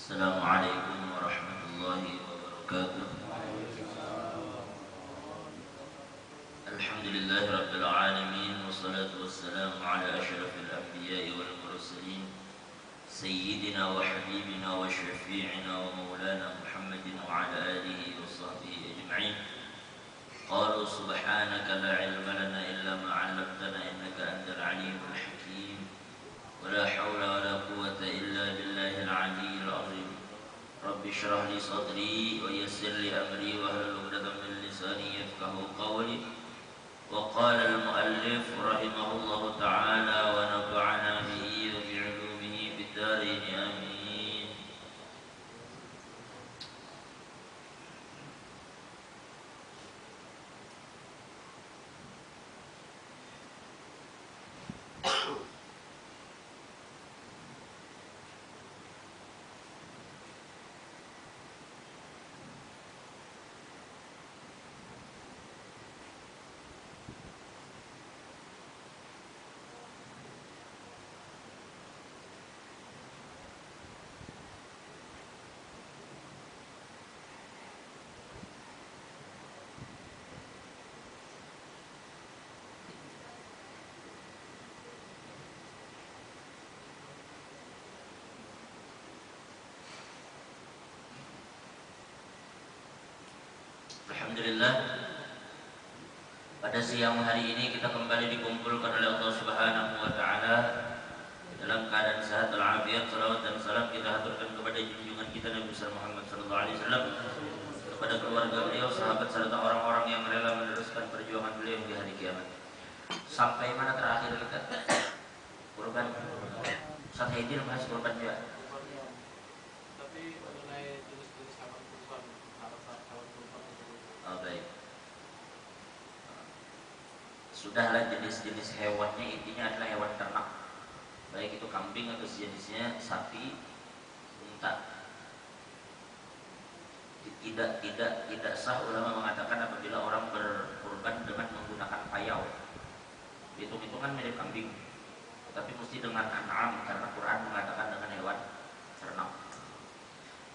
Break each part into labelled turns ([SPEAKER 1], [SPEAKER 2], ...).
[SPEAKER 1] Assalamualaikum warahmatullahi wabarakatuh. Alhamdulillahi rabbil alamin, wassalatu wassalamu ala asyrafil anbiya'i wal mursalin, sayyidina wa habibina wa syafi'ina wa maulana Muhammadin wa ala alihi wa sahbihi ajma'in. Qalu subhanaka la ilma lana illa ma 'allamtana innaka antal alimul hakim. ولا حول ولا قوة إلا بالله العلي العظيم. رب اشرح لي صدري ويسر لي أمري واحلل عقدة من لساني يفقهوا قولي. وقال المؤلف رحمه الله تعالى ونفعنا به وبعلومه بالدارين آمين. Alhamdulillah, pada siang hari ini kita kembali dikumpulkan oleh Allah Subhanahu wa taala dalam keadaan sehat walafiat. Salawat dan salam kita haturkan kepada junjungan kita Nabi Muhammad sallallahu alaihi wasallam, kepada keluarga beliau, sahabat serta orang-orang yang rela meneruskan perjuangan beliau di hari kiamat. Sampai mana terakhir kita? Kurban. Ustaz Haidir bahas kurban juga. Baik. Sudahlah, jenis-jenis hewannya intinya adalah hewan ternak, baik itu kambing atau sejenisnya, sapi, unta. Tidak sah, ulama mengatakan apabila orang berkurban dengan menggunakan payau. Hitung-hitungan mirip kambing, tetapi mesti dengan an'am karena Quran mengatakan dengan hewan ternak.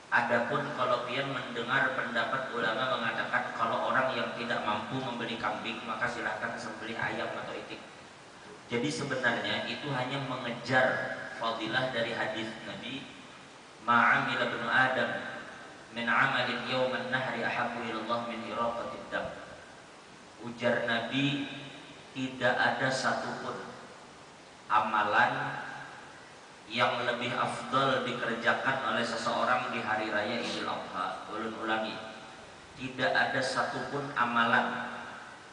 [SPEAKER 1] Adapun kalau pian mendengar pendapat ulama mengatakan kalau orang yang tidak mampu membeli kambing maka silahkan sembelih ayam atau itik. Jadi sebenarnya itu hanya mengejar fadilah dari hadis Nabi, ma'amila ibnu Adam min amalin yawman nahri ahabbu ilallah min iraqatid dam. Ujar Nabi, tidak ada satupun amalan yang lebih afdal dikerjakan oleh seseorang di hari raya Idul Adha. Ulun ulangi, tidak ada satupun amalan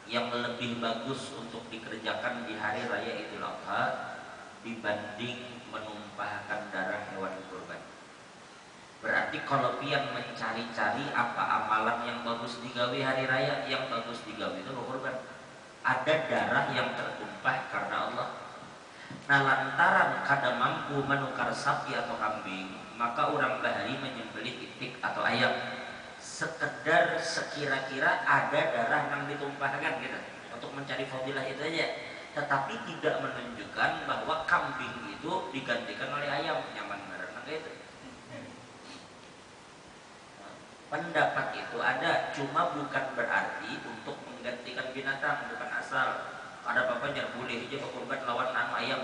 [SPEAKER 1] yang lebih bagus untuk dikerjakan di hari raya Idul Adha dibanding menumpahkan darah hewan kurban. Berarti kalau pian mencari-cari apa amalan yang bagus digawe hari raya, yang bagus digawe itu kurban. Ada darah yang tertumpah karena Allah. Nah, lantaran kada mampu menukar sapi atau kambing, maka orang bahari menyembelih itik atau ayam. Sekedar sekira-kira ada darah yang ditumpahkan gitu, untuk mencari fadilah itu aja. Tetapi tidak menunjukkan bahwa kambing itu digantikan oleh ayam, nyaman karena gitu. Pendapat itu ada, cuma bukan berarti untuk menggantikan binatang, bukan asal. Ada apa-apanya boleh aja berkorban lawan ayam,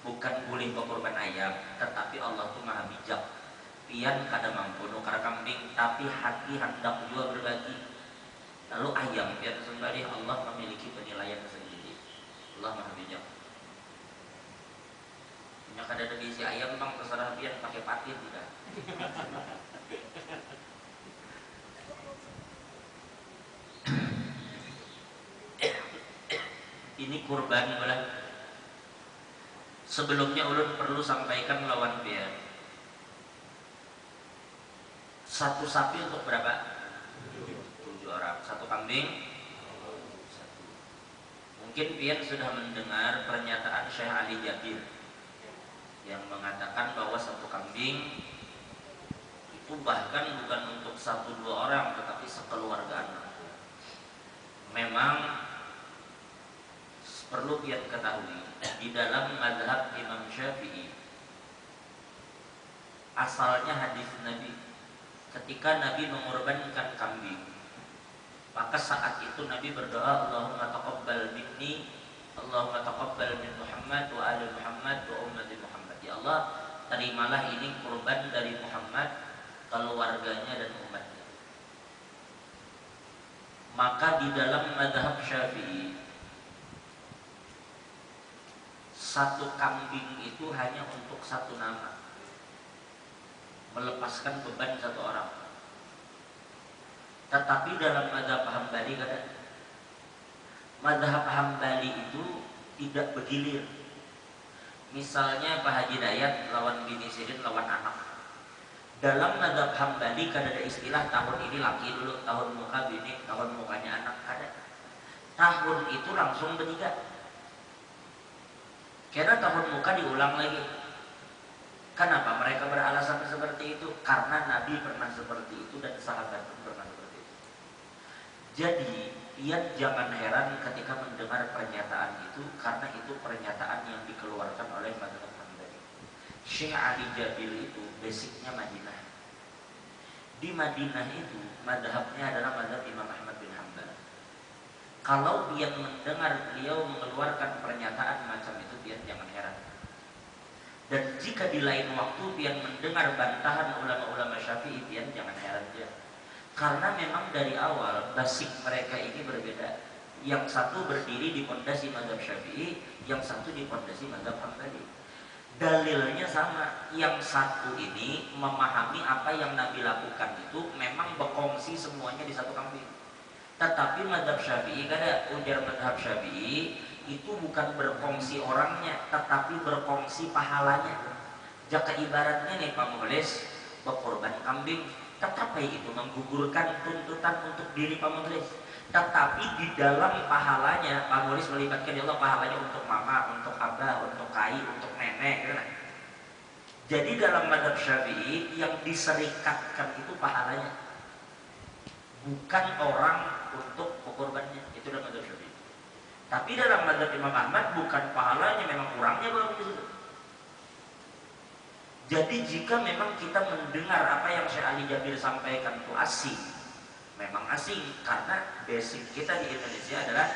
[SPEAKER 1] bukan boleh berkorban ayam, tetapi Allah tuh maha bijak. Pian kada mampu nukar kambing, tapi hati hendak juga berbagi. Lalu ayam pian sembelih, Allah memiliki penilaian sendiri. Allah maha bijak. Punya kada ada diisi ayam bang, terserah pian pakai patin udah. Ini kurban boleh. Sebelumnya ulun perlu sampaikan lawan pian. Satu sapi untuk berapa? 7 orang. Satu kambing 1. Mungkin pian sudah mendengar pernyataan Syekh Ali Jabir yang mengatakan bahwa satu kambing itu bahkan bukan untuk 1-2 orang, tetapi sekeluargaan. Memang perlu kita ketahui, di dalam mazhab Imam Syafi'i asalnya hadis Nabi ketika Nabi mengorbankan kambing, maka saat itu Nabi berdoa, Allahumma taqabbal minni, Allahumma taqabbal min Muhammad wa ali Muhammad wa ummati Muhammad. Ya Allah, terimalah ini kurban dari Muhammad, keluarganya dan umatnya. Maka di dalam mazhab Syafi'i, satu kambing itu hanya untuk satu nama, melepaskan beban satu orang. Tetapi dalam mazhab Hambali kadang, mazhab Hambali itu tidak bergilir. Misalnya Pak Haji Dayat lawan bini Sirin lawan anak. Dalam mazhab Hambali kadang ada istilah tahun ini laki dulu, tahun muka bini, tahun mukanya anak. Ada tahun itu langsung bertiga. Karena tahun muka diulang lagi. Kenapa mereka beralasan seperti itu? Karena Nabi pernah seperti itu dan sahabat pun pernah seperti itu. Jadi, ia jangan heran ketika mendengar pernyataan itu, karena itu pernyataan yang dikeluarkan oleh mazhab Hambali. Syekh Ali Jabil itu basicnya Madinah. Di Madinah itu mazhabnya adalah mazhab Imam Ahmad bin Hanbal. Kalau dia mendengar beliau mengeluarkan pernyataan macam itu, dia jangan heran. Dan jika di lain waktu dia mendengar bantahan ulama-ulama Syafi'i, dia jangan heran dia. Karena memang dari awal basic mereka ini berbeda. Yang satu berdiri di pondasi mazhab Syafi'i, yang satu di pondasi mazhab Hambali. Dalilnya sama. Yang satu ini memahami apa yang Nabi lakukan itu memang berkongsi semuanya di satu kambing. Tetapi mazhab Syafi'i, kada ujar mazhab Syafi'i itu bukan berkongsi orangnya, tetapi berkongsi pahalanya. Jika ibaratnya nih Pak Mukhlis berkorban kambing, tetapi itu menggugurkan tuntutan untuk diri Pak Mukhlis. Tetapi di dalam pahalanya Pak Mukhlis melibatkan, ya Allah, pahalanya untuk mama, untuk abah, untuk kai, untuk nenek. Gitu. Jadi dalam mazhab Syafi'i yang diserikatkan itu pahalanya, bukan orang untuk korbannya. Itu dalam mazhab Syafi'i. Tapi dalam mazhab Imam Ahmad bukan pahalanya, memang kurangnya baru di situ. Jadi jika memang kita mendengar apa yang Syekh Ali Jabir sampaikan itu asing, memang asing karena basic kita di Indonesia adalah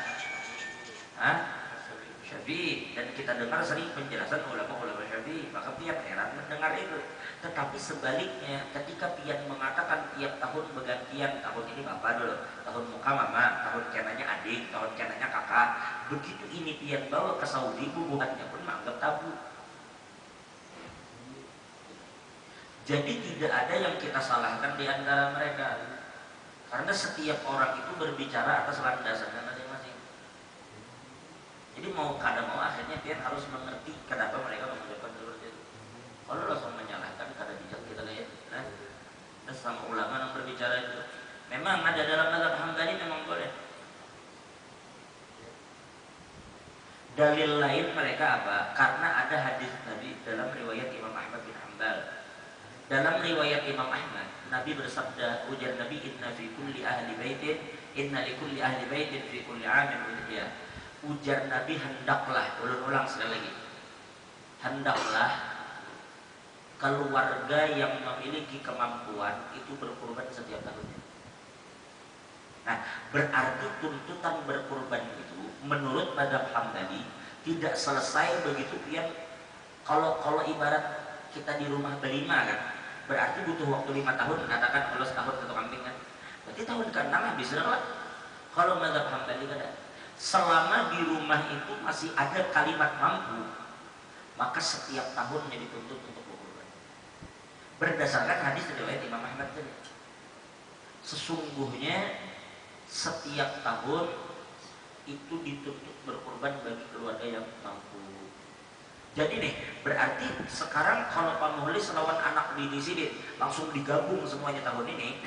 [SPEAKER 1] Syafi'i, dan kita dengar sering penjelasan ulama-ulama Syafi'i, maka pian heran mendengar itu. Tetapi sebaliknya, ketika pian mengatakan tiap tahun bergantian, tahun ini bapak dulu, tahun muka mama, tahun kenanya adik, tahun kenanya kakak, begitu ini pian bawa ke Saudi, bubuhannya pun menganggap tabu. Jadi tidak ada yang kita salahkan di antara mereka, karena setiap orang itu berbicara atas landasannya masing-masing. Jadi mau kada mau akhirnya pian harus mengerti kenapa mereka mengucapkan seperti itu. Kalau langsung menyalahkan, kada bijak kita lihat. Dan sama ulama yang berbicara itu memang ada dalam mazhab Hambali, memang boleh. Dalil lain mereka apa? Karena ada hadis Nabi dalam riwayat Imam Ahmad bin Hanbal. Dalam riwayat Imam Ahmad, Nabi bersabda, ujar Nabi, inna fi kulli ahli baitin, inna li kulli ahli baitin fi kulli amin udhiyah. Ujar Nabi, hendaklah, ulang-ulang sekali lagi, hendaklah keluarga yang memiliki kemampuan itu berkurban setiap tahunnya. Nah, berarti tuntutan berkurban itu menurut mazhab Hambali tidak selesai begitu pian. Kalau ibarat kita di rumah berlima kan, berarti butuh waktu 5 tahun, katakan kalau setahun satu kambing kan, berarti tahun ke-6 habis lah. Kalau mazhab Hambali kan, selama di rumah itu masih ada kalimat mampu, maka setiap tahunnya dituntut untuk berkurban. Berdasarkan hadis riwayat Imam Ahmad tadi, sesungguhnya setiap tahun itu dituntut berkorban bagi keluarga yang mampu. Jadi nih, berarti sekarang kalau Pak Mukhlis lawan anak bini Sidin langsung digabung semuanya tahun ini,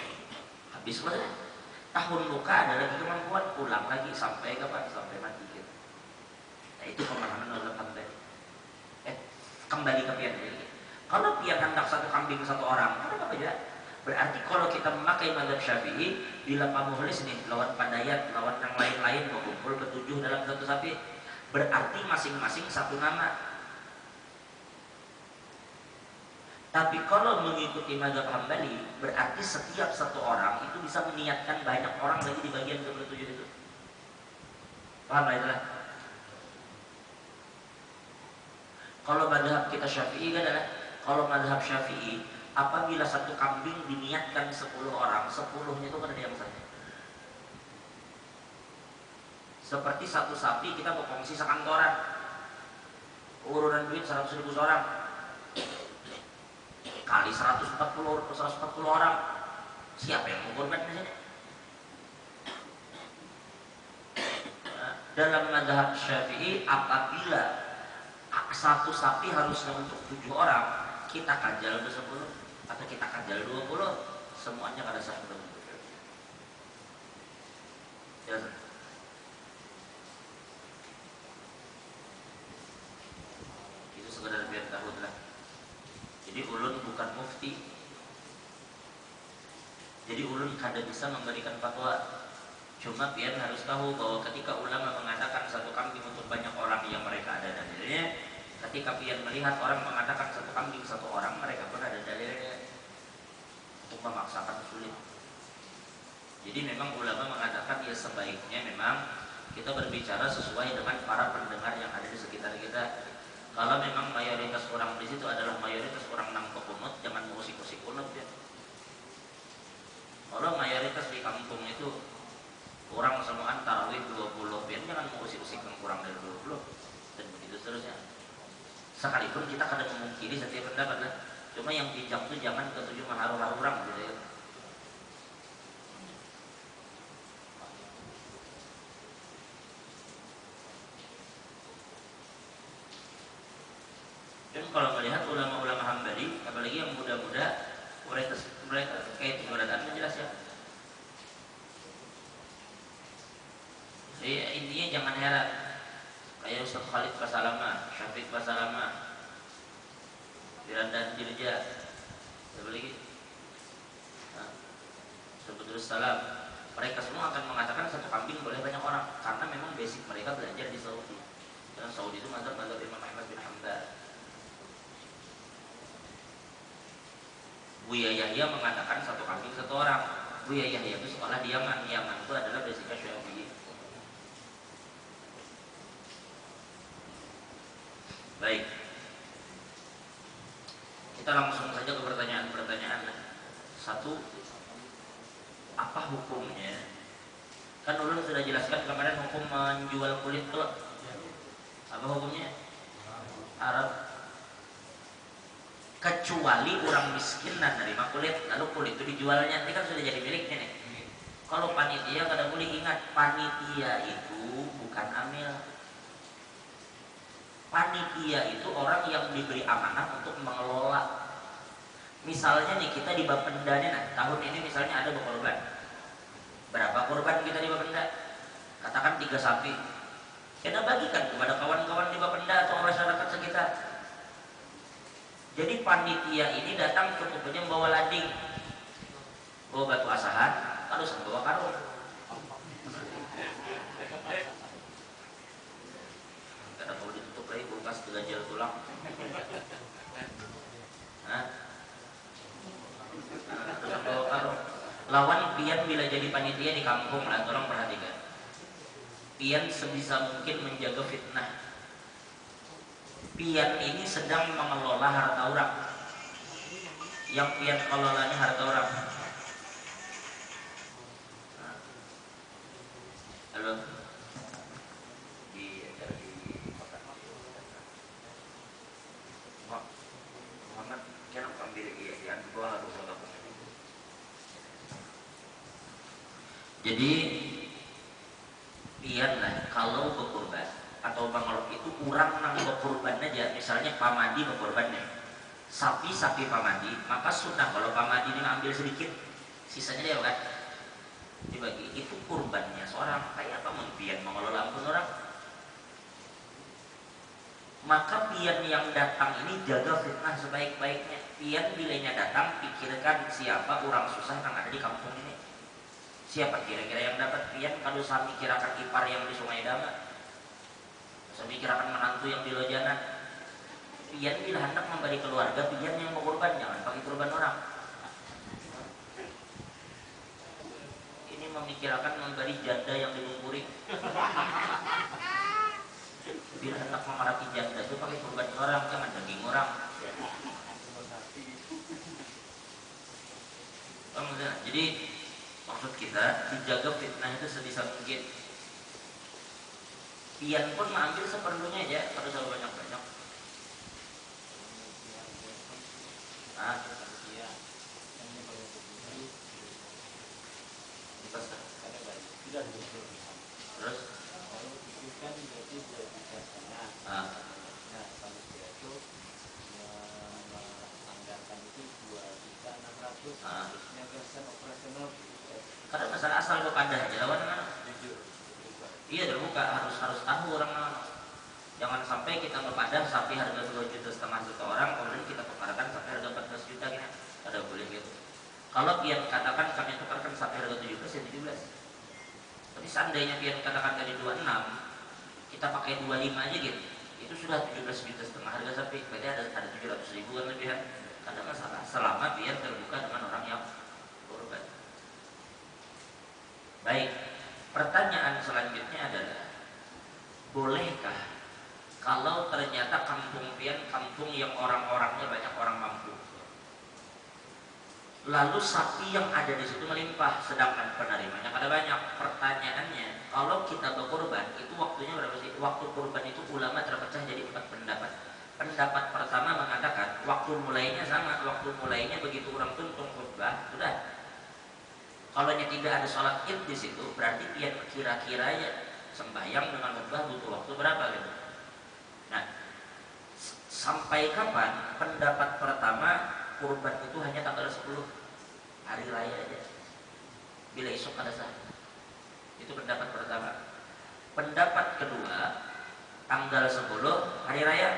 [SPEAKER 1] habis selesai. Tahun muka ada lagi kemampuan, ulang lagi sampai kapan? Sampai mati gitu. Nah itu pemahaman mazhab Hambali. Kembali ke pian lagi. Kalau pian hendak satu kambing satu orang, kenapa beda? Berarti kalau kita memakai mazhab Syafi'i, bila Pak Mukhlis nih lawan Pandayat, lawan yang lain-lain berkumpul bertujuh dalam satu sapi, berarti masing-masing satu nama. Tapi kalau mengikuti mazhab Hambali, berarti setiap satu orang itu bisa meniatkan banyak orang lagi di bagian 27 itu. Paham lah itulah. Kalau mazhab kita Syafi'i adalah, kalau mazhab Syafi'i, apabila satu kambing diniatkan 10 orang, 10-nya itu kan ada yang saja. Seperti satu sapi kita berfungsi sekantoran, urunan duit 100.000 seorang, kali 140 orang, siapa yang mau korban di sini? Dalam mazhab Syafi'i, apabila satu sapi harusnya untuk 7 orang, kita kajal ke 10 atau kita kajal 20, semuanya kada sah. Ya, itu sekedar biar tahu lah. Jadi ulun bukan mufti, jadi ulun kada bisa memberikan fatwa. Cuma biar harus tahu bahwa ketika ulama mengatakan satu kambing untuk banyak orang yang mereka ada dalilnya, ketika pian melihat orang mengatakan satu kambing satu orang, mereka pun ada dalilnya. Untuk memaksakan sulit. Jadi memang ulama mengatakan ya sebaiknya memang kita berbicara sesuai dengan para pendengar yang ada di sekitar kita. Kalau memang mayoritas orang di situ adalah mayoritas orang nang kunut, jangan musik-musik kunut ya. Kalau mayoritas di kampung itu orang semuaan tarawih 20, pian jangan musik-musik yang kurang dari 20, dan begitu seterusnya. Sekalipun kita kadang memungkiri setiap pendapat lah. Cuma yang bijak itu jangan ketujuh maharu-haru orang gitu ya. Dan kalau melihat ulama-ulama Hambali, apalagi yang muda-muda, mereka kayak keberadaan jelas ya. Jadi intinya jangan heran, kayak Ustaz Khalid Basalama, Syafiq Basalama, Firanda Dirja, apalagi Sebetulnya Salam, mereka semua akan mengatakan satu kambing boleh banyak orang karena memang basic mereka belajar di Saudi. Dan Saudi itu mazhab Imam Ahmad bin Hanbal. Buya Yahya mengatakan satu kambing satu orang. Buya Yahya itu sekolah di Yaman. Yaman itu adalah basicnya Syafi'i. Baik, kita langsung saja ke pertanyaan-pertanyaan. Satu, apa hukumnya? Kan ulun sudah jelaskan kemarin hukum menjual kulit telur. Apa hukumnya? Haram. Kecuali orang miskin dan nerima kulit, lalu kulit itu dijualnya, nanti kan sudah jadi miliknya nih. Kalau panitia kada boleh, ingat, panitia itu bukan amil. Panitia itu orang yang diberi amanah untuk mengelola. Misalnya nih kita di Bapenda nih, nah, tahun ini misalnya ada berkorban. Berapa korban kita di Bapenda? Katakan 3 sapi. Kita bagikan kepada kawan-kawan di Bapenda atau masyarakat sekitar. Jadi panitia ini datang cukupnya membawa lading, bawa batu asahan, harus membawa karung. Karena kalau ditutup lagi kulkas ganjal tulang. Harus membawa karung. Lawan pian bila jadi panitia di kampung lah, tolong perhatikan. Pian sebisa mungkin menjaga fitnah. Pian ini sedang mengelola harta orang. Yang pian kelolanya harta orang. Halo. Di kota Muhammad kena ambil yang dua harus agak. Jadi pian lah kalau berkorban atau bangalok itu kurang nang berkorban aja, misalnya pamadi berkorbannya sapi pamadi, maka sunnah kalau pamadi ini ambil sedikit, sisanya dia kan dibagi, itu kurbannya seorang. Kayak apa pian mengelola ampun orang. Maka pian yang datang ini jaga fitnah sebaik-baiknya. Pian bilanya datang, pikirkan siapa orang susah yang ada di kampung ini, siapa kira-kira yang dapat pian. Kalau saya mikirkan ipar yang di Sungai Dama, saya mikirkan menantu yang di Lojanan, Pian bila hendak memberi keluarga, pian yang mau kurban, jangan pakai kurban orang. Ini memikirkan memberi janda yang dilumpurin. Bila hendak memaraki janda itu pakai kurban orang, jangan daging orang. Jadi maksud kita dijaga fitnah itu sebisa mungkin. Pian pun mengambil seperlunya aja, pada selalu banyak-banyak. Nah, terus karena masalah asal kepada aja lawan mana? Iya terbuka, harus tahu orang. Jangan sampai kita kepada sapi harga 2,5 juta orang, kemudian kita tukarkan sapi harga 14 juta gitu. Ada boleh gitu. Kalau pian katakan kami tukarkan sapi harga 17 ya 17. Tapi seandainya pian katakan tadi 26, kita pakai 25 aja gitu. Itu sudah 17,5 juta harga sapi. Berarti ada 700.000 kan lebihan. Ada masalah selama pian terbuka dengan orang yang korban. Baik, pertanyaan selanjutnya adalah bolehkah kalau ternyata kampung pian kampung yang orang-orangnya banyak orang mampu, lalu sapi yang ada di situ melimpah sedangkan penerimanya kada banyak. Pertanyaannya, kalau kita berkorban itu waktunya berapa sih? Waktu korban itu ulama terpecah jadi 4 pendapat. Pendapat pertama mengatakan waktu mulainya sama, waktu mulainya begitu orang tuntung khutbah sudah. Kalau tidak ada sholat id di situ, berarti pian kira-kiranya sembahyang dengan khutbah butuh waktu berapa gitu. Nah, sampai kapan? Pendapat pertama kurban itu hanya tanggal 10 hari raya aja. Bila esok ada sah. Itu pendapat pertama. Pendapat kedua, tanggal 10 hari raya,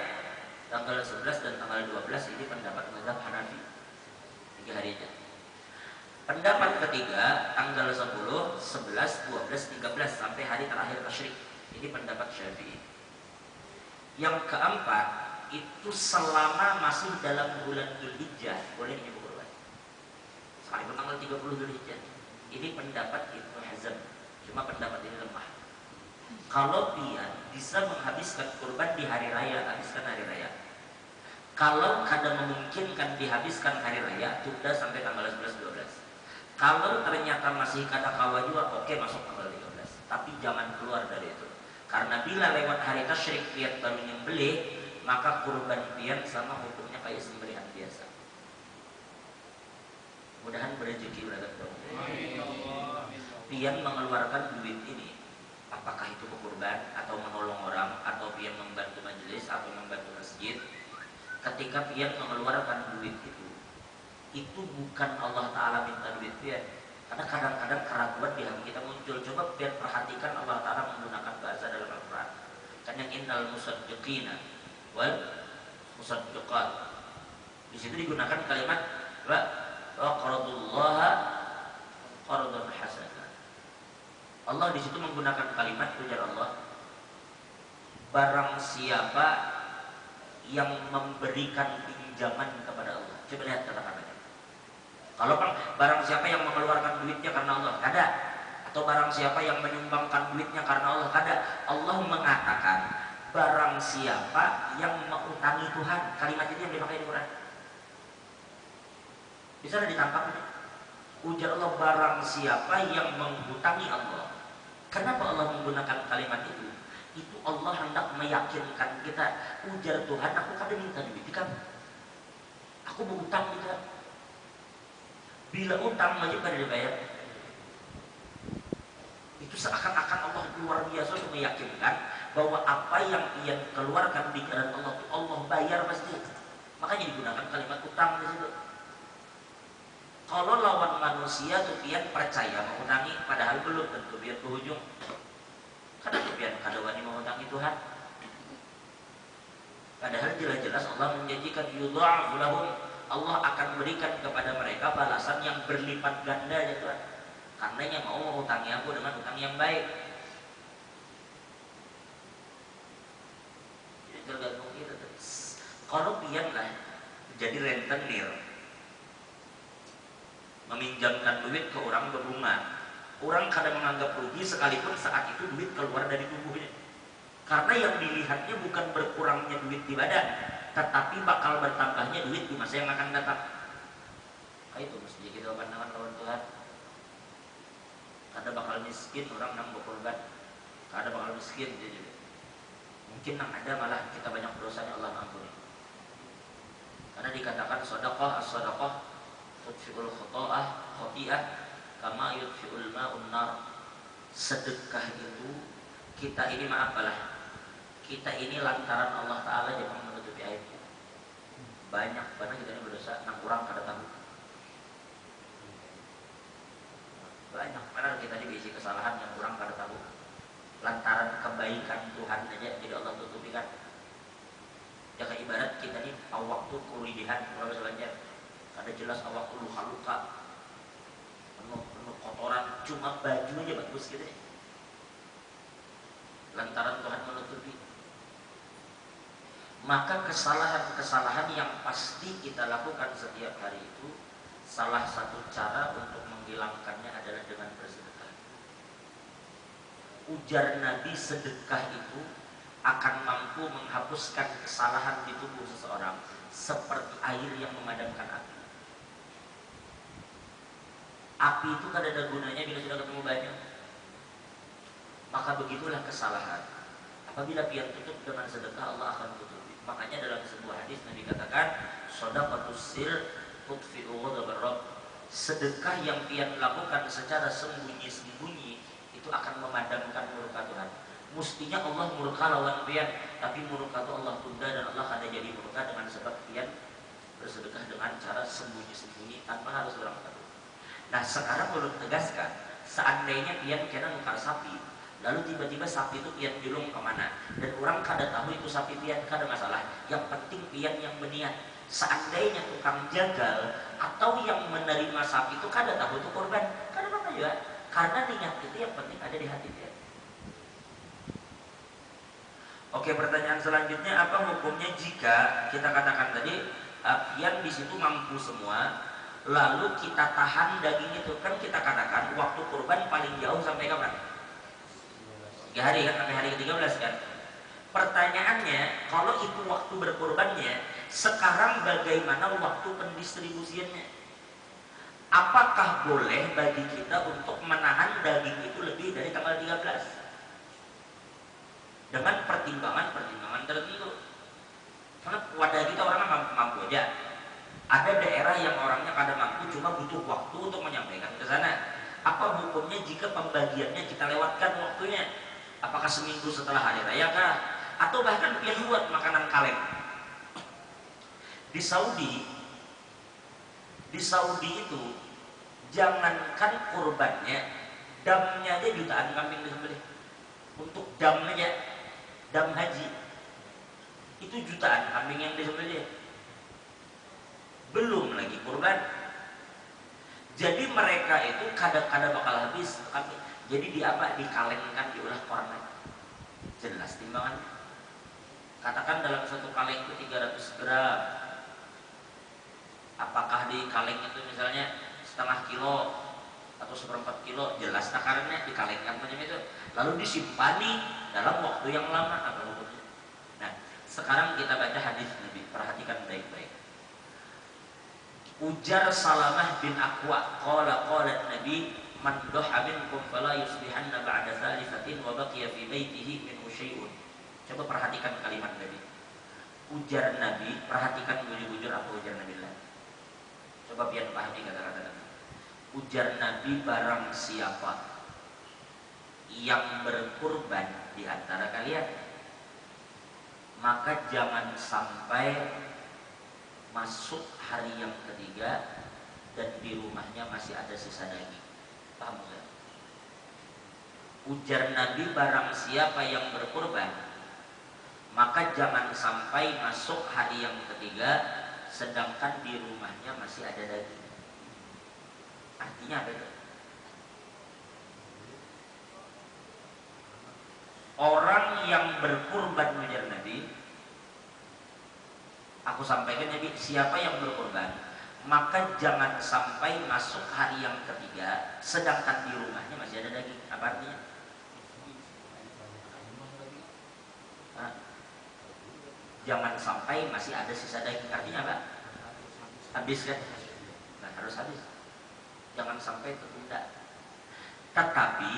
[SPEAKER 1] tanggal 11 dan tanggal 12 ini pendapat mazhab Hanafi. 3 hari aja. Pendapat ketiga, tanggal 10, 11, 12, 13 sampai hari terakhir tasyrik. Ini pendapat Syafi'i. Yang keempat, itu selama masih dalam bulan Dzulhijjah boleh menyembelih kurban. Sekalipun tanggal 30 Dzulhijjah. Ini pendapat Ibnu Hazm. Cuma pendapat ini lemah. Kalau dia bisa menghabiskan kurban di hari raya, habiskan hari raya. Kalau kada memungkinkan dihabiskan hari raya, tunda sampai tanggal 11, 12. Kalau ternyata masih kada kawa juga, oke masuk tanggal 13. Tapi jangan keluar dari itu. Karena bila lewat hari tasyrik pian baru nyembelih, maka kurban pian sama hukumnya kayak sembelihan biasa. Mudahan berrezeki beragam dong. Pian mengeluarkan duit ini, apakah itu kurban atau menolong orang atau pian membantu majelis atau membantu masjid, ketika pian mengeluarkan duit itu bukan Allah Ta'ala minta duit pian. Karena kadang-kadang keraguan di hati kita muncul. Coba pian perhatikan Allah Ta'ala menggunakan bahasa dalam Al-Quran. Kan yang innal musaddiqina wal musaddiqat. Di situ digunakan kalimat wa qaradullah qaradan hasana. Allah di situ menggunakan kalimat ujar Allah, barang siapa yang memberikan pinjaman kepada Allah. Coba lihat kata-katanya. Kalau barang siapa yang mengeluarkan duitnya karena Allah, kada. Atau barang siapa yang menyumbangkan duitnya karena Allah, kada. Allah mengatakan barang siapa yang mengutangi Tuhan. Kalimat ini yang dipakai di Quran. Bisa ditangkap ini. Ujar Allah, barang siapa yang menghutangi Allah. Kenapa Allah menggunakan kalimat itu? Itu Allah hendak meyakinkan kita. Ujar Tuhan, aku kada minta duit kamu. Aku berutang kita. Bila utang wajib kada dibayar. Itu seakan-akan Allah luar biasa untuk meyakinkan bahwa apa yang ia keluarkan di jalan Allah itu Allah bayar pasti. Makanya digunakan kalimat utang di situ. Kalau lawan manusia tuh pian percaya mengutangi, padahal belum tentu biar berujung. Kadang pian kada wani mengutangi Tuhan. Padahal jelas-jelas Allah menjanjikan yudha'afu lahum, Allah akan berikan kepada mereka balasan yang berlipat ganda ya Tuhan. Karenanya mau mengutangi aku dengan utang yang baik. Jadi tergantung kita. Kalau pian lah jadi rentenir, meminjamkan duit ke orang berbunga, orang kadang menganggap rugi sekalipun saat itu duit keluar dari tubuhnya. Karena yang dilihatnya bukan berkurangnya duit di badan, tetapi bakal bertambahnya duit di masa yang akan datang. Nah, itu mesti kita pandangan lawan Tuhan. Kada bakal miskin orang nang berkorban, kada bakal miskin dia juga. Mungkin nang ada malah kita banyak dosanya Allah ampuni. Karena dikatakan sedekah as-sedekah tudfi'ul khati'ah kama yudfi'ul ma'un nar. Sedekah itu kita ini maaflah. Kita ini lantaran Allah Ta'ala jangan menutupi aib. Banyak banget kita ini berdosa nang kurang kada tahu. Banyak mana kita ini berisi kesalahan yang kurang kada tahu. Lantaran kebaikan Tuhan aja jadi Allah tutupi kan. Ya kayak ibarat kita nih awak tuh kerugian kalau selanjutnya ada jelas awak tuh luka-luka penuh kotoran, cuma baju aja bagus gitu nih. Lantaran Tuhan menutupi. Maka kesalahan-kesalahan yang pasti kita lakukan setiap hari itu, salah satu cara untuk menghilangkannya adalah dengan bersedekah. Ujar Nabi, sedekah itu akan mampu menghapuskan kesalahan di tubuh seseorang seperti air yang memadamkan api. Api itu kan ada gunanya bila sudah ketemu banyak. Maka begitulah kesalahan. Apabila pian tutup dengan sedekah, Allah akan tutupi. Makanya dalam sebuah hadis Nabi katakan, shadaqatus sir tudfi'u ghadabar rabb. Sedekah yang pian lakukan secara sembunyi-sembunyi itu akan memadamkan murka Tuhan. Mestinya Allah murka lawan pian, tapi murka itu Allah tunda dan Allah kada jadi murka dengan sebab pian bersedekah dengan cara sembunyi-sembunyi tanpa harus orang tahu. Nah sekarang belum tegaskan, seandainya pian kena nukar sapi, lalu tiba-tiba sapi itu pian julung kemana, dan orang kada tahu itu sapi pian, kada masalah. Yang penting pian yang berniat. Seandainya tukang jagal atau yang menerima sapi itu kada tahu itu korban, kada apa juga, karena niat itu yang penting ada di hati pian. Oke, pertanyaan selanjutnya, apa hukumnya jika kita katakan tadi pian di situ mampu semua, lalu kita tahan daging itu, kan kita katakan waktu kurban paling jauh sampai kapan? 3 hari kan, sampai hari ke-13 kan. Pertanyaannya, kalau itu waktu berkurbannya, sekarang bagaimana waktu pendistribusiannya? Apakah boleh bagi kita untuk menahan daging itu lebih dari tanggal 13? Dengan pertimbangan tertentu. Karena wadah kita orang mampu aja. Ada daerah yang orangnya kada mampu, cuma butuh waktu untuk menyampaikan ke sana. Apa hukumnya jika pembagiannya kita lewatkan waktunya? Apakah seminggu setelah hari raya kah? Atau bahkan pian buat makanan kaleng? Di Saudi itu jangankan kurbannya, damnya aja jutaan kambing disembelih. Untuk dam aja, dam haji itu jutaan kambing yang disembelih, belum lagi kurban. Jadi mereka itu kadang-kadang bakal habis kambing. Jadi di apa? Dikalengkan, diolah korma. Jelas timbangan. Katakan dalam satu kaleng itu 300 gram. Apakah di kaleng itu misalnya setengah kilo atau 1/4 kilo, jelas takarannya dikalengkan macam itu. Lalu disimpani dalam waktu yang lama, apa hukumnya? Nah, sekarang kita baca hadis Nabi, perhatikan baik-baik. Ujar Salamah bin Aqwa, qala Nabi, man doha minkum fala yusbihanna ba'da thalithatin wa baqiya fi baitihi min syai'un. Coba perhatikan kalimat Nabi. Ujar Nabi, perhatikan bujur-bujur apa ujar Nabi lah. Coba biar pahami kata-kata Nabi. Ujar Nabi, barang siapa yang berkurban di antara kalian, maka jangan sampai masuk hari yang ketiga dan di rumahnya masih ada sisa daging. Paham nggak? Ujar Nabi, barang siapa yang berkurban, maka jangan sampai masuk hari yang ketiga sedangkan di rumahnya masih ada daging. Artinya apa itu? Orang yang berkurban ujar Nabi Aku sampaikan Nabi, siapa yang berkorban, maka jangan sampai masuk hari yang ketiga sedangkan di rumahnya masih ada daging. Apa artinya? Jangan sampai masih ada sisa daging. Artinya apa? Habis kan? Nah, harus habis. Jangan sampai tertunda. Tetapi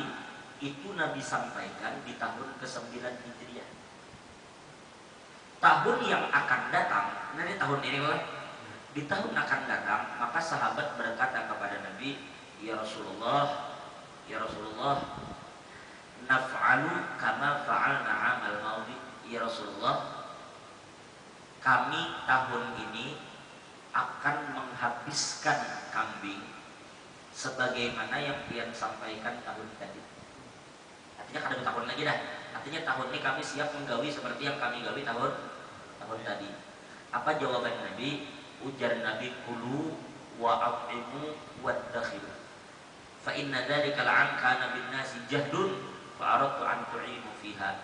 [SPEAKER 1] itu Nabi sampaikan di tahun ke-9 Hijriah. Tahun yang akan datang, nanti tahun ini boleh. Di tahun akan datang, maka sahabat berkata kepada Nabi, ya Rasulullah, naf'alu kama fa'alna amal maudi. Ya Rasulullah, kami tahun ini akan menghabiskan kambing sebagaimana yang Pian sampaikan tahun tadi. Artinya kada tahun lagi dah. Artinya tahun ini kami siap menggawi seperti yang kami gawi tahun tadi. Apa jawaban Nabi? Ujar Nabi, kulu wa at'imu waddakhilu. Fa inna dzalika la'an kana bin nasi jahdun fa aradtu an tu'inu fiha.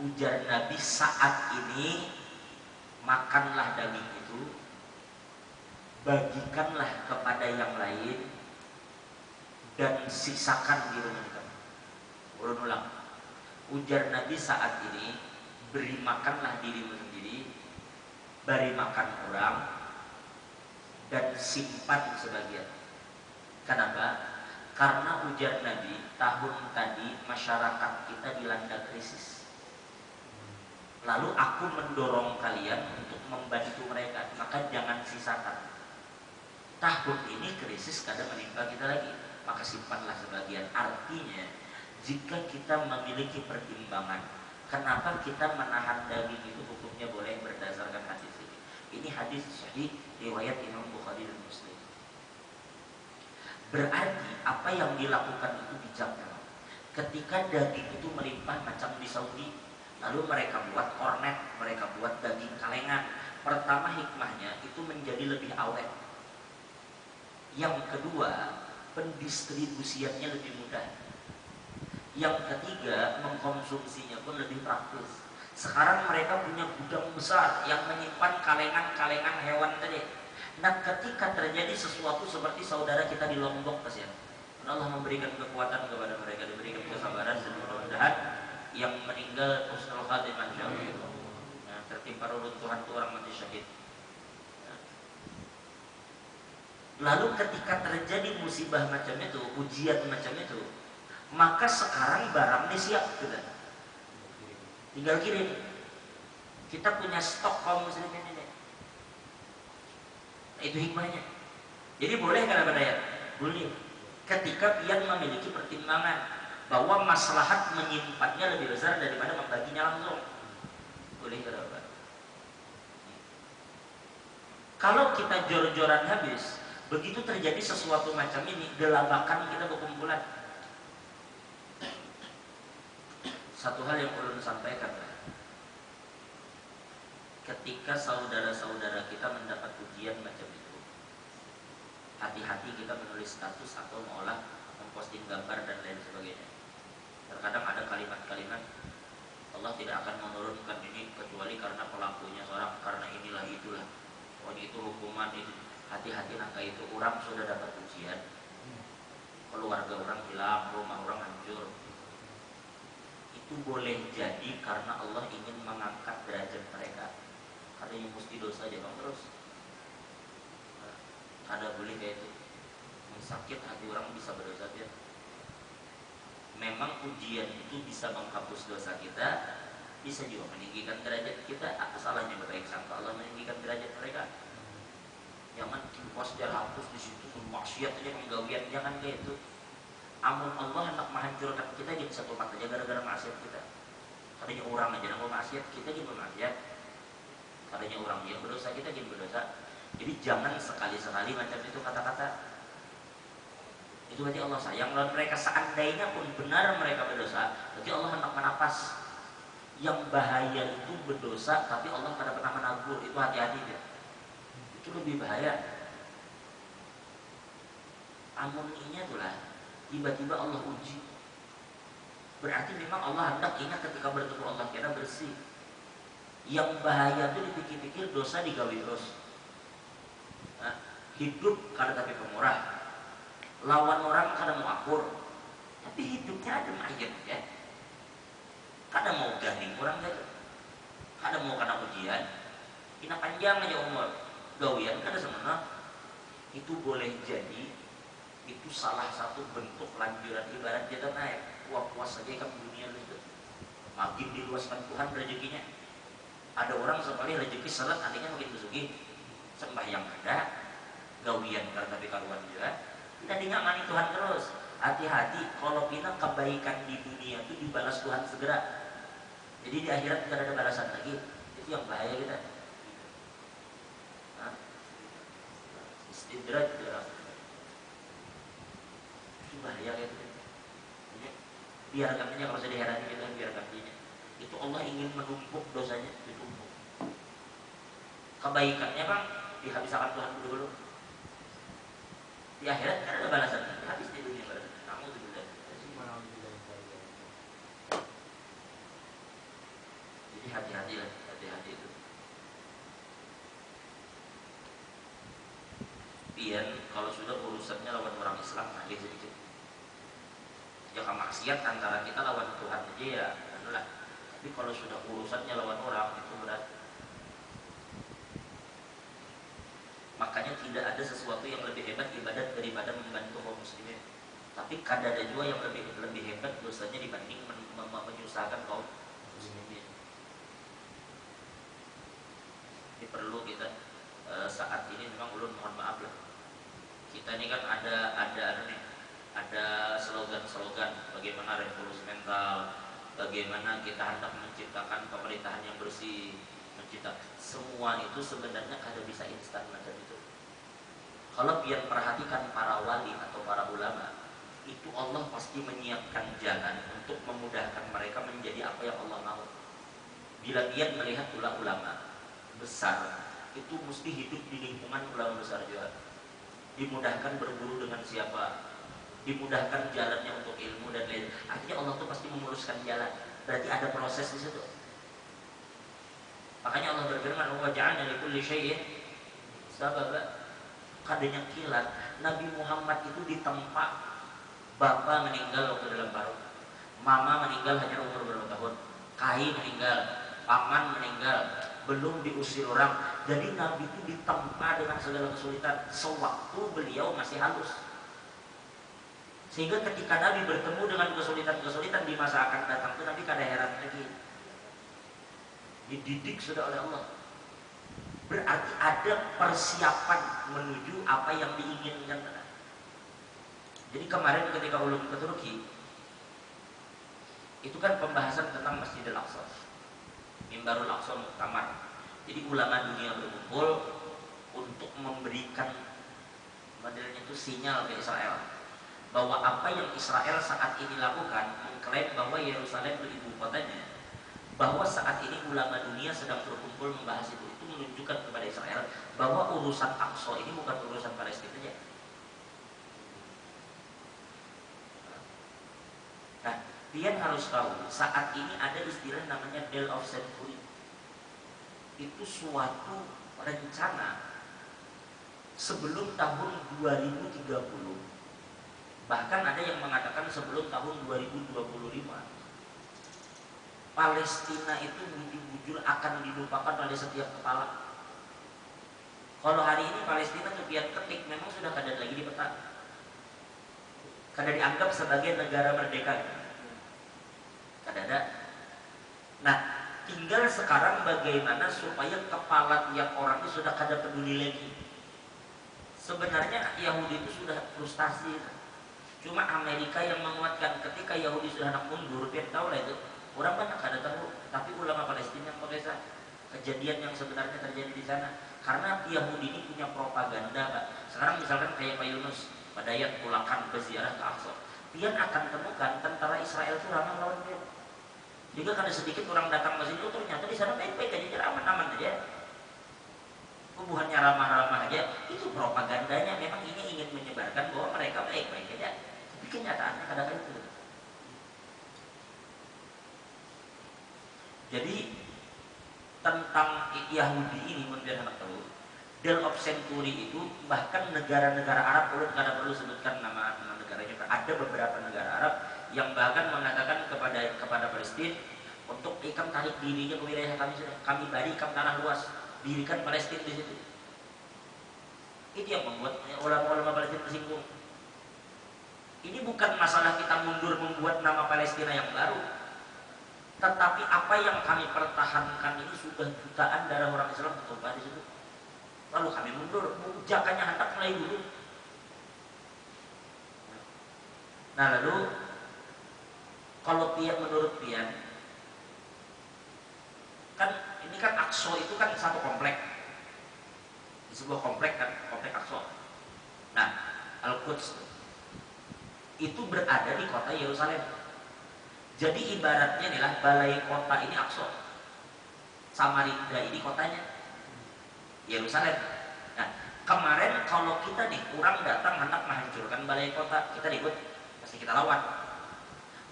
[SPEAKER 1] Ujar Nabi, saat ini makanlah daging itu, bagikanlah kepada yang lain, dan sisakan di rumah kamu. Ulang. Ujar Nabi, saat ini beri makanlah dirimu sendiri, beri makan orang, dan simpan sebagian. Kenapa? Karena ujar Nabi, tahun tadi masyarakat kita dilanda krisis. Lalu aku mendorong kalian untuk membantu mereka, maka jangan sisakan. Tahun ini krisis kadang menimpa kita lagi, maka simpanlah sebagian. Artinya, jika kita memiliki pertimbangan, kenapa kita menahan daging itu, hukumnya boleh berdasarkan hadis ini. Ini hadis sahih riwayat Imam Bukhari dan Muslim. Berarti apa yang dilakukan itu bijak. Ketika daging itu melimpah macam di Saudi, lalu mereka buat kornet, mereka buat daging kalengan. Pertama, hikmahnya itu menjadi lebih awet. Yang kedua, pendistribusiannya lebih mudah. Yang ketiga, mengkonsumsinya pun lebih praktis. Sekarang mereka punya gudang besar yang menyimpan kalengan-kalengan hewan tadi. Nah, ketika terjadi sesuatu seperti saudara kita di Lombok, kasihan, Allah memberikan kekuatan kepada mereka, diberikan kesabaran, dan mudah-mudahan yang meninggal husnul khatimah, nah, tertimpa reruntuhan itu orang mati syahid. Lalu ketika terjadi musibah macam itu, ujian macam itu, maka sekarang barang ini siap kita. Tinggal kirim. Kita punya stok kaum muslimin ini. Nah, itu hikmahnya. Jadi boleh kan apa daya? Boleh. Ketika pian memiliki pertimbangan bahwa maslahat menyimpannya lebih besar daripada membaginya langsung. Boleh kan apa? Kalau kita jor-joran habis, begitu terjadi sesuatu macam ini, gelabakan kita berkumpulan. Satu hal yang perlu disampaikan, ketika saudara-saudara kita mendapat ujian macam itu, hati-hati kita menulis status atau mengolah, memposting gambar dan lain sebagainya. Terkadang ada kalimat-kalimat, Allah tidak akan menurunkan ini kecuali karena pelakunya seorang, karena inilah itulah, pokoknya itu hukuman itu. Hati-hati, nangka itu orang sudah dapat ujian, keluarga orang hilang, rumah orang hancur. Itu boleh jadi karena Allah ingin mengangkat derajat mereka. Katanya mesti dosa aja bang terus. Ada boleh kayak itu. Sakit hati orang bisa berdosa dia. Memang ujian itu bisa menghapus dosa kita, bisa juga meninggikan derajat kita. Apa salahnya berbaik sangka Allah meninggikan derajat mereka? Jangan kipas dia hapus di situ tuh maksiat aja penggawian, jangan kayak itu. Amun Allah hendak menghancurkan kita jadi satu tempat aja gara-gara maksiat kita. Katanya orang aja nggak maksiat, kita jadi maksiat. Katanya orang yang berdosa, kita jadi berdosa. Jadi jangan sekali-sekali macam itu kata-kata. Itu berarti Allah sayang lawan mereka. Seandainya pun benar mereka berdosa, berarti Allah hendak menapas. Yang bahaya itu berdosa, tapi Allah tidak pernah menagur. Itu hati-hati dia. Itu lebih bahaya. Amuninya itulah tiba-tiba Allah uji. Berarti memang Allah hendak ingat ketika bertemu Allah kita bersih. Yang bahaya tuh dipikir-pikir dosa digawe terus. Nah, hidup kada tapi pemurah, lawan orang kada mau akur, tapi hidupnya ada ayat ya. Kada mau ganing orang saja, kada mau kena ujian, kena panjang aja umur, gawian kada semena. Itu boleh jadi itu salah satu bentuk lanjuran ibarat kita naik puas-puas saja kan dunia itu. Makin diluaskan Tuhan rezekinya. Ada orang sekali rezeki salat artinya makin besugi, sembahyang ada, gawian tapi karuan juga. Kita dinyamani Tuhan terus. Hati-hati kalau kita kebaikan di dunia itu dibalas Tuhan segera. Jadi di akhirat tidak ada balasan lagi. Itu yang bahaya kita. Nah, istidraj itu bahaya gitu. Biarkan aja kalau sedih herani kita biarkan aja. Itu Allah ingin menumpuk dosanya, ditumpuk. Kebaikannya bang dihabiskan Tuhan dulu. Di akhirat kan ada balasan, habis di dunia balasan. Namun itu tidak. Jadi hati-hati lah, hati-hati itu. Biar kalau sudah urusannya lawan orang Islam lagi sedikit. Jangan maksiat antara kita lawan Tuhan aja ya, itulah. Tapi kalau sudah urusannya lawan orang itu berat. Makanya tidak ada sesuatu yang lebih hebat ibadat daripada membantu kaum muslimin. Tapi kadang ada juga yang lebih hebat dosanya dibanding menyusahkan kaum muslimin. Ini perlu kita saat ini memang ulun mohon maaf lah. Kita ini kan ada slogan-slogan bagaimana revolusi mental, bagaimana kita hendak menciptakan pemerintahan yang bersih, menciptakan semua itu sebenarnya kada bisa instan macam itu. Kalau biar perhatikan para wali atau para ulama, itu Allah pasti menyiapkan jalan untuk memudahkan mereka menjadi apa yang Allah mau. Bila dia melihat ulama besar, itu mesti hidup di lingkungan ulama besar juga. Dimudahkan berguru dengan siapa, dimudahkan jalannya untuk ilmu dan lain. Akhirnya Allah tuh pasti memuluskan jalan. Berarti ada proses di situ. Makanya Allah berfirman, "Wa ja'alna likulli syai'in sababa." Kadanya kilat, Nabi Muhammad itu ditempa bapak meninggal waktu dalam perut, mama meninggal hanya umur berapa tahun, kai meninggal, paman meninggal, belum diusir orang. Jadi Nabi itu ditempa dengan segala kesulitan sewaktu beliau masih halus. Sehingga ketika Nabi bertemu dengan kesulitan-kesulitan di masa akan datang itu Nabi kada heran lagi. Dididik sudah oleh Allah. Berarti ada persiapan menuju apa yang diinginkan. Jadi kemarin ketika ulun ke Turki, itu kan pembahasan tentang Masjidil Aqsa, Mimbarul Aqsa Muktamar. Jadi ulama dunia berkumpul untuk memberikan modelnya itu sinyal ke Israel bahwa apa yang Israel saat ini lakukan, mengklaim bahwa Yerusalem itu ibu kotanya, bahwa saat ini ulama dunia sedang berkumpul membahas itu menunjukkan kepada Israel bahwa urusan Aqsa ini bukan urusan Palestina saja. Nah, kalian harus tahu saat ini ada istilah namanya Deal of Century. Itu suatu rencana sebelum tahun 2030. Bahkan ada yang mengatakan sebelum tahun 2025. Palestina itu bujur-bujur akan dilupakan oleh setiap kepala. Kalau hari ini Palestina kepian ketik memang sudah kada lagi di peta, kada dianggap sebagai negara merdeka, kada ada. Nah, tinggal sekarang bagaimana supaya kepala tiap orang itu sudah kada peduli lagi. Sebenarnya Yahudi itu sudah frustasi. Cuma Amerika yang menguatkan. Ketika Yahudi sudah nak mundur, dia tahu lah itu. Orang banyak kada tahu, tapi ulama Palestina yang pakai kejadian yang sebenarnya terjadi di sana. Karena Yahudi ini punya propaganda, Pak. Sekarang misalkan kayak Pak Yunus, Padayat pulakan berziarah ke Aqsa, dia akan temukan tentara Israel itu ramah lawan dia. Jika kada sedikit orang datang ke situ, ternyata di sana baik-baik aja, aman-aman aja. Hubungannya ramah-ramah aja, itu propagandanya. Memang ini ingin menyebarkan bahwa mereka baik-baik aja, tapi kenyataannya kadang-kadang itu. Jadi tentang Yahudi ini biar anak tahu. Del of Century itu bahkan negara-negara Arab, kalau nggak perlu sebutkan nama negaranya, ada beberapa negara Arab yang bahkan mengatakan kepada Palestina untuk ikam tarik dirinya ke wilayah kami berikan tanah luas, dirikan Palestina di situ. Itu yang membuat ulama-ulama Palestina tersinggung. Ini bukan masalah kita mundur membuat nama Palestina yang baru, tetapi apa yang kami pertahankan ini sudah jutaan darah orang Islam berkorban di situ. Lalu kami mundur, jakannya hendak mulai dulu. Nah lalu kalau Pian, menurut Pian, kan ini kan Aqsa itu kan satu komplek, di sebuah komplek kan, komplek Aqsa. Nah Al-Quds itu berada di kota Yerusalem. Jadi ibaratnya inilah balai kota ini Aqsa, Samarinda ini kotanya Yerusalem. Nah kemarin kalau kita nih kurang datang hendak menghancurkan balai kota, kita ribut, pasti kita lawan.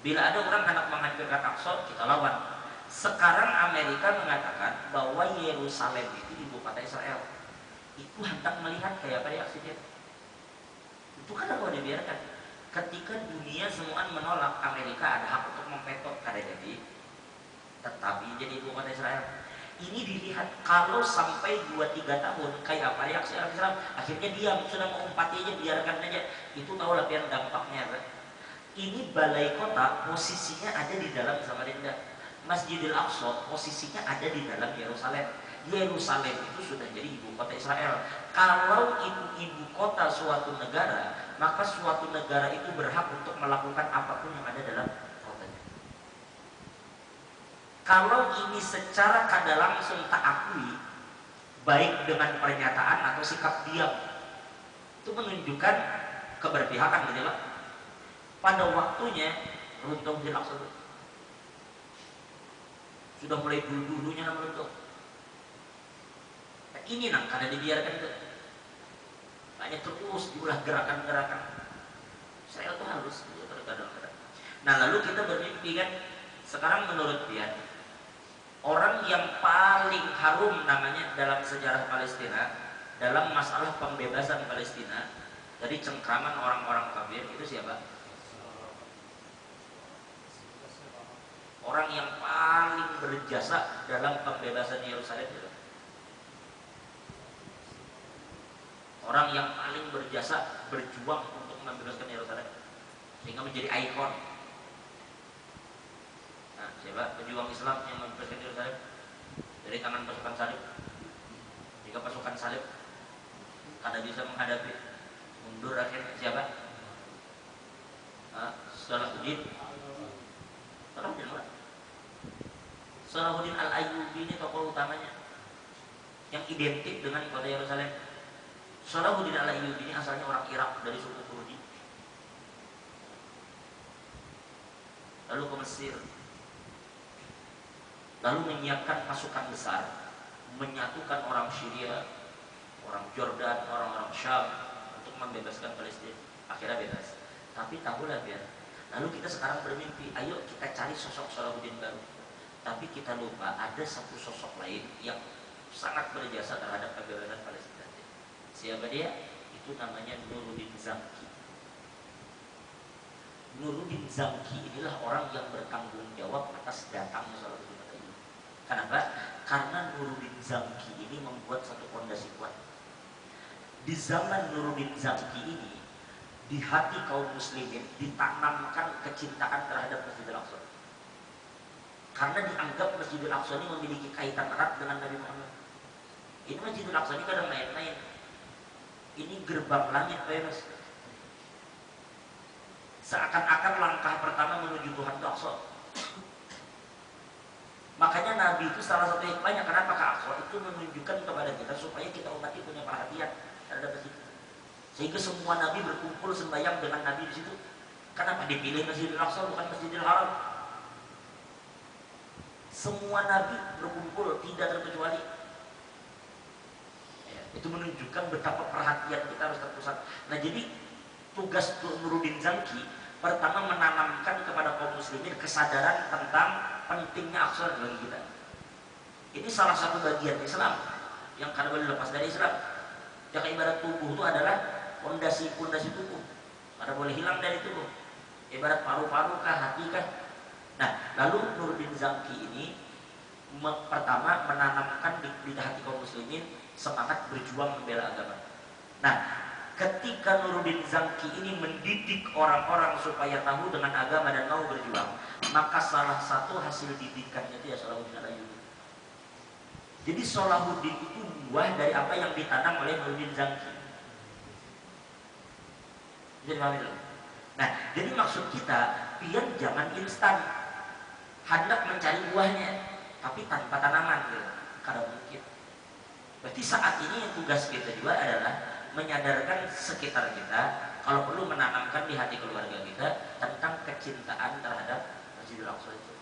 [SPEAKER 1] Bila ada orang hendak menghancurkan Aqsa, kita lawan. Sekarang Amerika mengatakan bahwa Yerusalem itu ibu kota Israel. Itu hendak melihat kayak apa reaksinya. Itu kan kalau dibiarkan. Ketika dunia semua menolak, Amerika ada hak untuk memveto, kada jadi. Tetapi jadi ibu kota Israel. Ini dilihat kalau sampai 2-3 tahun kayak apa reaksi Islam, akhirnya diam, sudah mengumpati aja, biarkan aja. Itu tahu lah biar dampaknya kan. Ini balai kota posisinya ada di dalam Samarinda. Masjidil Aqsa posisinya ada di dalam Yerusalem. Yerusalem itu sudah jadi ibu kota Israel. Kalau itu ibu kota suatu negara, maka suatu negara itu berhak untuk melakukan apapun yang ada dalam kotanya. Kalau ini secara kada langsung tak akui, baik dengan pernyataan atau sikap diam, itu menunjukkan keberpihakan gitu lah. Pada waktunya runtuh di Aqsa sudah mulai dulu-dulunya runtuh. Nah, ini nang kada dibiarkan itu. Banyak terus diulah gerakan-gerakan. Saya tuh harus kadang-kadang. Nah lalu kita bermimpi kan, sekarang menurut dia orang yang paling harum namanya dalam sejarah Palestina, dalam masalah pembebasan Palestina dari cengkraman orang-orang kafir itu siapa? Orang yang paling berjasa dalam pembebasan Yerusalem itu. Orang yang paling berjasa berjuang untuk membebaskan Yerusalem sehingga menjadi ikon. Nah, siapa pejuang Islam yang membebaskan Yerusalem dari tangan pasukan salib? Jika pasukan salib kada bisa menghadapi, mundur akhirnya siapa? Salahuddin. Salahuddin Al-Ayyubi ini tokoh utamanya yang identik dengan kota Yerusalem. Salahuddin Al-Ayyubi ini asalnya orang Irak dari suku Kurdi, lalu ke Mesir, lalu menyiapkan pasukan besar, menyatukan orang Syria, orang Jordan, orang-orang Syam untuk membebaskan Palestina. Akhirnya bebas. Tapi tahulah biar. Lalu kita sekarang bermimpi, ayo kita cari sosok Salahuddin baru. Tapi kita lupa ada satu sosok lain yang sangat berjasa terhadap kebebasan Palestina. Siapa dia? Itu namanya Nuruddin Zamki. Nuruddin Zamki inilah orang yang bertanggung jawab atas datangnya Salahuddin Al-Ayyubi. Kenapa? Karena Nuruddin Zamki ini membuat satu fondasi kuat. Di zaman Nuruddin Zamki ini, di hati kaum muslimin ditanamkan kecintaan terhadap Masjidil Aqsa. Karena dianggap Masjidil Aqsa ini memiliki kaitan erat dengan Nabi Muhammad. Ini Masjidil Aqsa ini kadang main-main. Ini gerbang langit, Pak Mas. Seakan-akan langkah pertama menuju Tuhan itu Aqsa. Makanya Nabi itu salah satu hikmahnya kenapa ke Aqsa itu menunjukkan kepada kita supaya kita umat ini punya perhatian terhadap Masjid. Sehingga semua Nabi berkumpul sembahyang dengan Nabi di situ. Kenapa dipilih Masjidil Aqsa bukan Masjidil Haram? Semua Nabi berkumpul tidak terkecuali. Ya, itu menunjukkan betapa perhatian kita harus terpusat. Nah jadi tugas Nuruddin Zamki pertama menanamkan kepada kaum muslimin kesadaran tentang pentingnya Aqsa bagi kita. Ini salah satu bagian Islam yang kada boleh lepas dari Islam. Jaka ibarat tubuh itu adalah pondasi tubuh, kada boleh hilang dari tubuh. Ibarat paru-paru kah, hati kah. Nah, lalu Nuruddin Zangki ini pertama menanamkan di hati kaum muslimin semangat berjuang membela agama. Nah, ketika Nuruddin Zangki ini mendidik orang-orang supaya tahu dengan agama dan mau berjuang, maka salah satu hasil didikannya itu ya Salahuddin Al-Ayyubi. Jadi Salahuddin itu buah dari apa yang ditanam oleh Nuruddin Zangki. Jadi paham itu? Nah, jadi maksud kita, pian jangan instan hendak mencari buahnya, tapi tanpa tanaman gitu. Kada mungkin. Berarti saat ini tugas kita juga adalah menyadarkan sekitar kita, kalau perlu menanamkan di hati keluarga kita tentang kecintaan terhadap Masjidil Aqsa itu.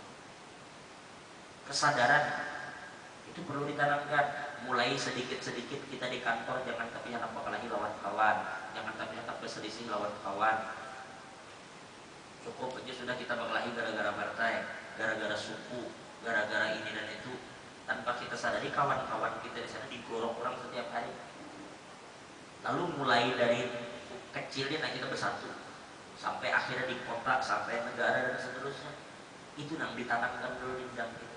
[SPEAKER 1] Kesadaran itu perlu ditanamkan. Mulai sedikit-sedikit kita di kantor, jangan tapi hendak berkelahi lawan kawan, jangan tapi hendak berselisih lawan kawan. Cukup aja sudah kita berkelahi gara-gara partai, gara-gara suku, gara-gara ini dan itu, tanpa kita sadari kawan-kawan kita di sana digorok orang setiap hari. Lalu mulai dari kecilnya kita bersatu, sampai akhirnya di kota, sampai negara dan seterusnya. Itu yang ditanamkan dulu di dalam kita.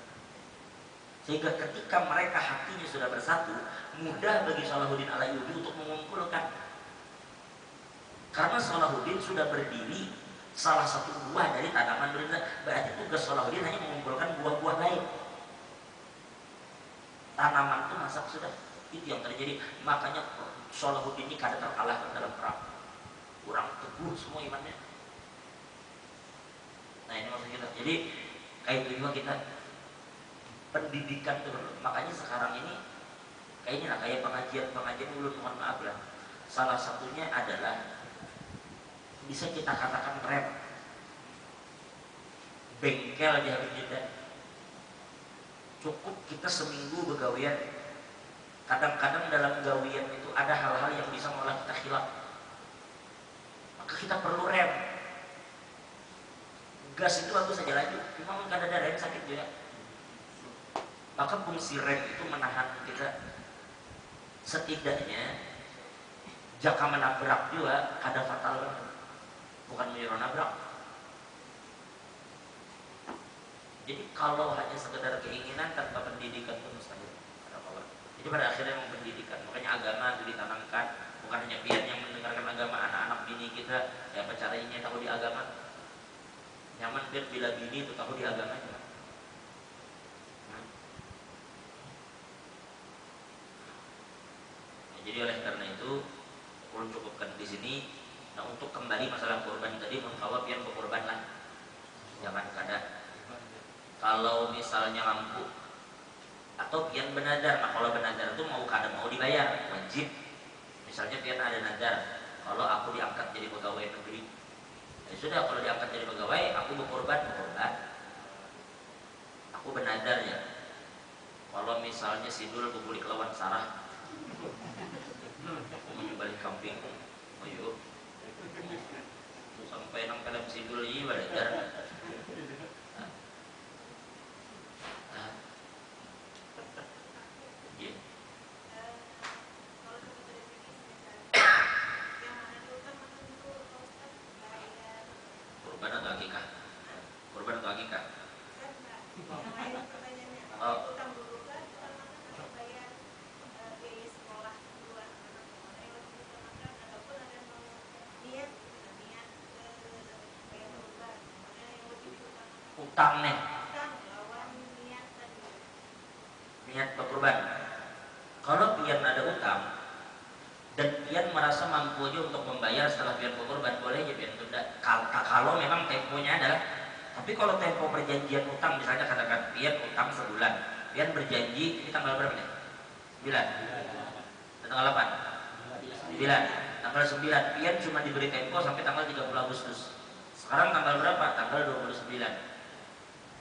[SPEAKER 1] Sehingga ketika mereka hatinya sudah bersatu, mudah bagi Salahuddin Al-Ayyubi untuk mengumpulkan. Karena Salahuddin sudah berdiri salah satu buah dari tanaman Nuruddin. Berarti tugas Salahuddin hanya mengumpulkan buah-buah lain. Tanaman itu masak sudah. Itu yang terjadi. Makanya Salahuddin ini kadang terkalahkan dalam perang. Kurang teguh semua imannya. Nah ini maksud kita. Jadi kayak itu juga kita pendidikan itu. Makanya sekarang ini kayaknya lah kayak pengajian dulu, mohon maaf lah. Salah satunya adalah bisa kita katakan rem, bengkel di Habib Jidan. Cukup kita seminggu begawian. Kadang-kadang dalam gawian itu ada hal-hal yang bisa malah kita hilaf. Maka kita perlu rem. Gas itu bagus saja laju, memang kadang ada rem sakit juga. Maka fungsi rem itu menahan kita. Setidaknya jika menabrak juga kada fatal banget. Bukan menyuruh nabrak. Jadi kalau hanya sekedar keinginan tanpa pendidikan itu mustahil. Jadi pada akhirnya memang pendidikan. Makanya agama itu ditanamkan. Bukan hanya pian yang mendengarkan agama, anak-anak bini kita ya apa caranya tahu di agama. Nyaman biar bila bini itu tahu di agamanya. Jadi oleh karena itu perlu cukupkan di sini. Nah untuk kembali masalah kurban tadi, mengkawal pian berkorban lah, jangan kada. Kalau misalnya lampu atau pian benadar, nah kalau benadar itu mau kada mau dibayar wajib. Misalnya pian ada nadar, kalau aku diangkat jadi pegawai negeri, ya sudah kalau diangkat jadi pegawai, aku berkorban. Aku benadar ya. Kalau misalnya sidul kubulik lawan sarah, aku menyembelih kambing, ayo sampai nang film sidul ini belajar. Kurban atau akikah? Kurban atau akikah? Oh. Utang nih, niat berkurban. Kalau pian ada utang dan pian merasa mampu aja untuk membayar setelah pian berkurban, boleh aja pian tunda. Kalau memang temponya adalah, tapi kalau tempo perjanjian utang, misalnya katakan pian utang sebulan, pian berjanji ini tanggal berapa nih? 9, tanggal 8, 9, tanggal 9, pian cuma diberi tempo sampai tanggal 30 Agustus. Sekarang tanggal berapa? Tanggal 29.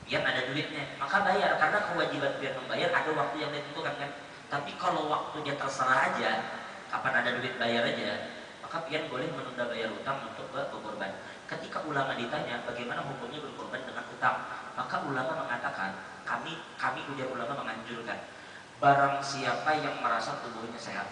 [SPEAKER 1] Pian ada duitnya, maka bayar, karena kewajiban pian membayar ada waktu yang ditentukan kan. Tapi kalau waktunya terserah aja, kapan ada duit bayar aja, maka maka pian boleh menunda bayar utang untuk berkorban. Ketika ulama ditanya bagaimana hukumnya berkorban dengan utang, maka ulama mengatakan, kami ujar ulama menganjurkan, barang siapa yang merasa tubuhnya sehat,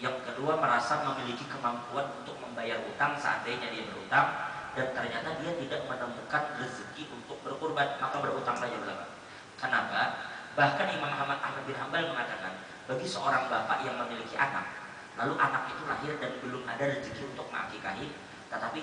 [SPEAKER 1] yang kedua merasa memiliki kemampuan untuk membayar utang seandainya dia berutang, dan ternyata dia tidak menemukan rezeki untuk berkorban, maka berutang saja ulama. Kenapa? Bahkan Imam Ahmad bin Hambal mengatakan, bagi seorang bapak yang memiliki anak, lalu anak itu lahir dan belum ada rezeki untuk mengakikahi, tetapi